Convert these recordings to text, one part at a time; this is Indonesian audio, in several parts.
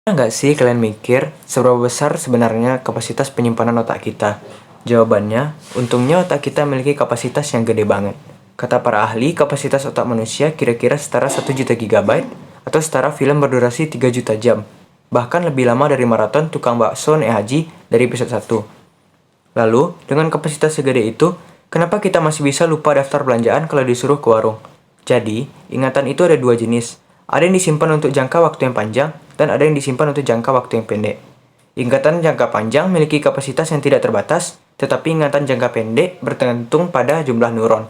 Nggak sih kalian mikir seberapa besar sebenarnya kapasitas penyimpanan otak kita? Jawabannya, untungnya otak kita memiliki kapasitas yang gede banget. Kata para ahli, kapasitas otak manusia kira-kira setara 1 juta GB atau setara film berdurasi 3 juta jam. Bahkan lebih lama dari maraton tukang bakso naik haji dari episode 1. Lalu, dengan kapasitas segede itu, kenapa kita masih bisa lupa daftar belanjaan kalau disuruh ke warung? Jadi, ingatan itu ada dua jenis. Ada yang disimpan untuk jangka waktu yang panjang, dan ada yang disimpan untuk jangka waktu yang pendek. Ingatan jangka panjang memiliki kapasitas yang tidak terbatas, tetapi ingatan jangka pendek bergantung pada jumlah neuron.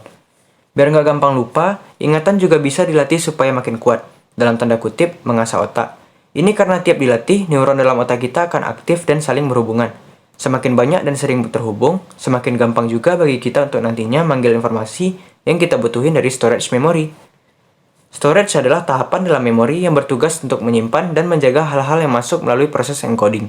Biar nggak gampang lupa, ingatan juga bisa dilatih supaya makin kuat. Dalam tanda kutip, mengasah otak. Ini karena tiap dilatih, neuron dalam otak kita akan aktif dan saling berhubungan. Semakin banyak dan sering terhubung, semakin gampang juga bagi kita untuk nantinya manggil informasi yang kita butuhin dari storage memory. Storage adalah tahapan dalam memori yang bertugas untuk menyimpan dan menjaga hal-hal yang masuk melalui proses encoding.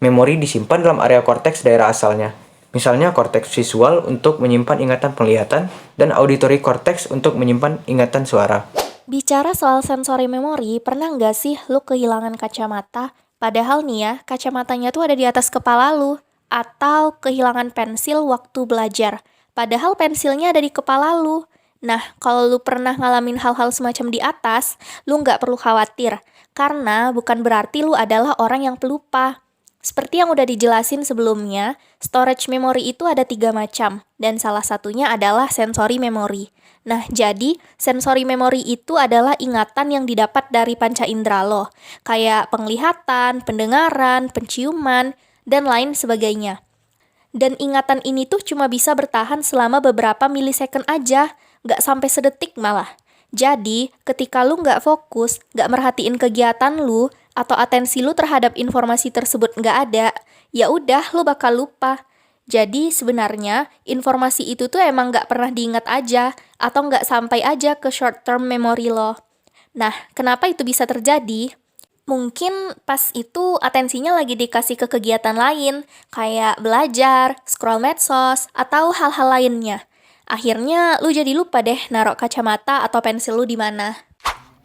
Memori disimpan dalam area korteks daerah asalnya. Misalnya korteks visual untuk menyimpan ingatan penglihatan dan auditory cortex untuk menyimpan ingatan suara. Bicara soal sensori memori, pernah nggak sih lu kehilangan kacamata? Padahal nih ya, kacamatanya tuh ada di atas kepala lu. Atau kehilangan pensil waktu belajar. Padahal pensilnya ada di kepala lu. Nah, kalau lu pernah ngalamin hal-hal semacam di atas, lu nggak perlu khawatir. Karena bukan berarti lu adalah orang yang pelupa. Seperti yang udah dijelasin sebelumnya, storage memory itu ada 3 macam, dan salah satunya adalah sensory memory. Nah, jadi sensory memory itu adalah ingatan yang didapat dari panca indera lo, kayak penglihatan, pendengaran, penciuman, dan lain sebagainya. Dan ingatan ini tuh cuma bisa bertahan selama beberapa milisecond aja, nggak sampai sedetik malah. Jadi, ketika lu nggak fokus, nggak merhatiin kegiatan lu, atau atensi lu terhadap informasi tersebut nggak ada, ya udah lu bakal lupa. Jadi sebenarnya informasi itu tuh emang nggak pernah diingat aja, atau nggak sampai aja ke short term memory lo. Nah, kenapa itu bisa terjadi? Mungkin pas itu atensinya lagi dikasih ke kegiatan lain, kayak belajar, scroll medsos, atau hal-hal lainnya. Akhirnya lu jadi lupa deh naruh kacamata atau pensil lu di mana.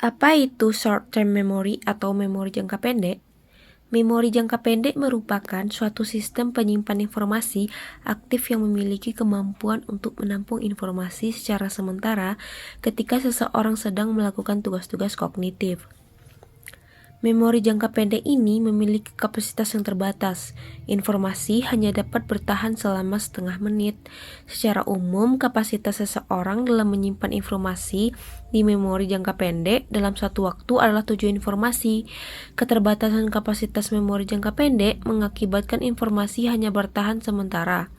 Apa itu short-term memory atau memori jangka pendek? Memori jangka pendek merupakan suatu sistem penyimpan informasi aktif yang memiliki kemampuan untuk menampung informasi secara sementara ketika seseorang sedang melakukan tugas-tugas kognitif. Memori jangka pendek ini memiliki kapasitas yang terbatas. Informasi hanya dapat bertahan selama setengah menit. Secara umum, kapasitas seseorang dalam menyimpan informasi di memori jangka pendek dalam satu waktu adalah 7 informasi. Keterbatasan kapasitas memori jangka pendek mengakibatkan informasi hanya bertahan sementara.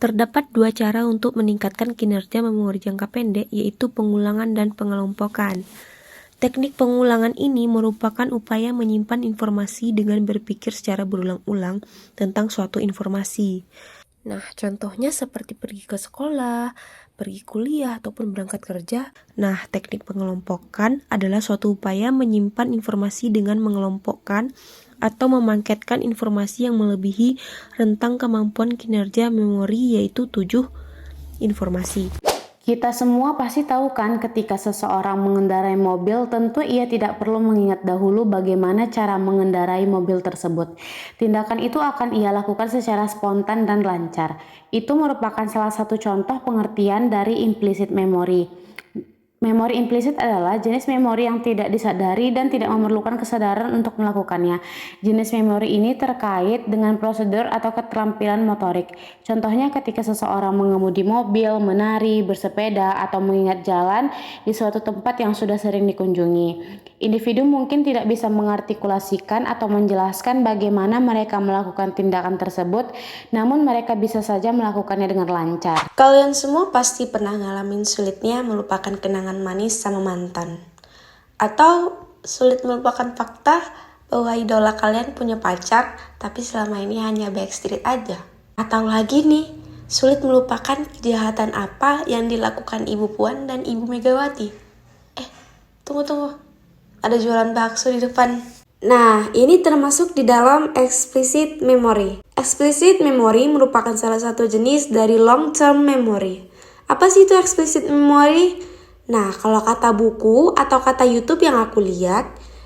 Terdapat 2 cara untuk meningkatkan kinerja memori jangka pendek, yaitu pengulangan dan pengelompokan. Teknik pengulangan ini merupakan upaya menyimpan informasi dengan berpikir secara berulang-ulang tentang suatu informasi. Nah, contohnya seperti pergi ke sekolah, pergi kuliah, ataupun berangkat kerja. Nah, teknik pengelompokan adalah suatu upaya menyimpan informasi dengan mengelompokkan atau memangketkan informasi yang melebihi rentang kemampuan kinerja memori, yaitu 7 informasi. Kita semua pasti tahu kan ketika seseorang mengendarai mobil, tentu ia tidak perlu mengingat dahulu bagaimana cara mengendarai mobil tersebut. Tindakan itu akan ia lakukan secara spontan dan lancar. Itu merupakan salah satu contoh pengertian dari implicit memory. Memori implisit adalah jenis memori yang tidak disadari dan tidak memerlukan kesadaran untuk melakukannya. Jenis memori ini terkait dengan prosedur atau keterampilan motorik. Contohnya ketika seseorang mengemudi mobil, menari, bersepeda, atau mengingat jalan di suatu tempat yang sudah sering dikunjungi. Individu mungkin tidak bisa mengartikulasikan atau menjelaskan bagaimana mereka melakukan tindakan tersebut, namun mereka bisa saja melakukannya dengan lancar. Kalian semua pasti pernah ngalamin sulitnya melupakan kenangan manis sama mantan. Atau sulit melupakan fakta bahwa idola kalian punya pacar, tapi selama ini hanya backstreet aja. Atau lagi nih, sulit melupakan kejahatan apa yang dilakukan Ibu Puan dan Ibu Megawati. Tunggu. Ada jualan bakso di depan. Nah, ini termasuk di dalam explicit memory. Explicit memory merupakan salah satu jenis dari long-term memory. Apa sih itu explicit memory? Nah, kalau kata buku atau kata YouTube yang aku lihat,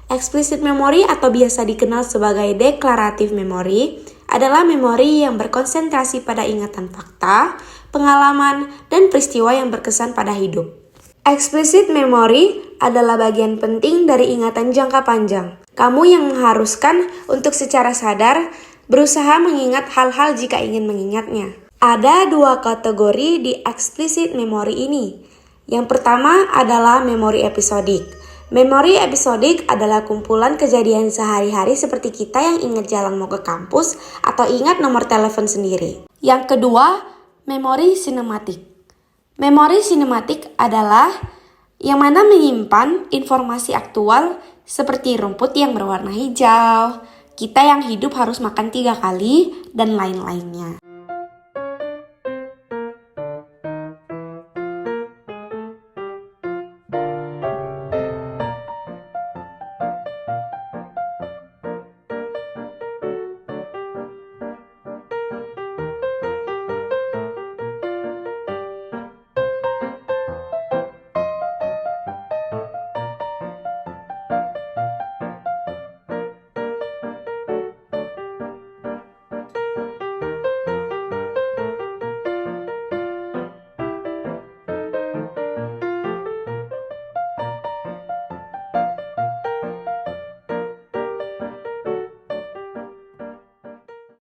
Explicit memory atau biasa dikenal sebagai declarative memory adalah memori yang berkonsentrasi pada ingatan fakta, pengalaman, dan peristiwa yang berkesan pada hidup. Explicit memory adalah bagian penting dari ingatan jangka panjang. Kamu yang mengharuskan untuk secara sadar berusaha mengingat hal-hal jika ingin mengingatnya. Ada 2 kategori di explicit memory ini. Yang pertama adalah memori episodik. Memori episodik adalah kumpulan kejadian sehari-hari seperti kita yang ingat jalan mau ke kampus atau ingat nomor telepon sendiri. Yang kedua, memori sinematik. Memori sinematik adalah yang mana menyimpan informasi aktual seperti rumput yang berwarna hijau, kita yang hidup harus makan 3 kali, dan lain-lainnya.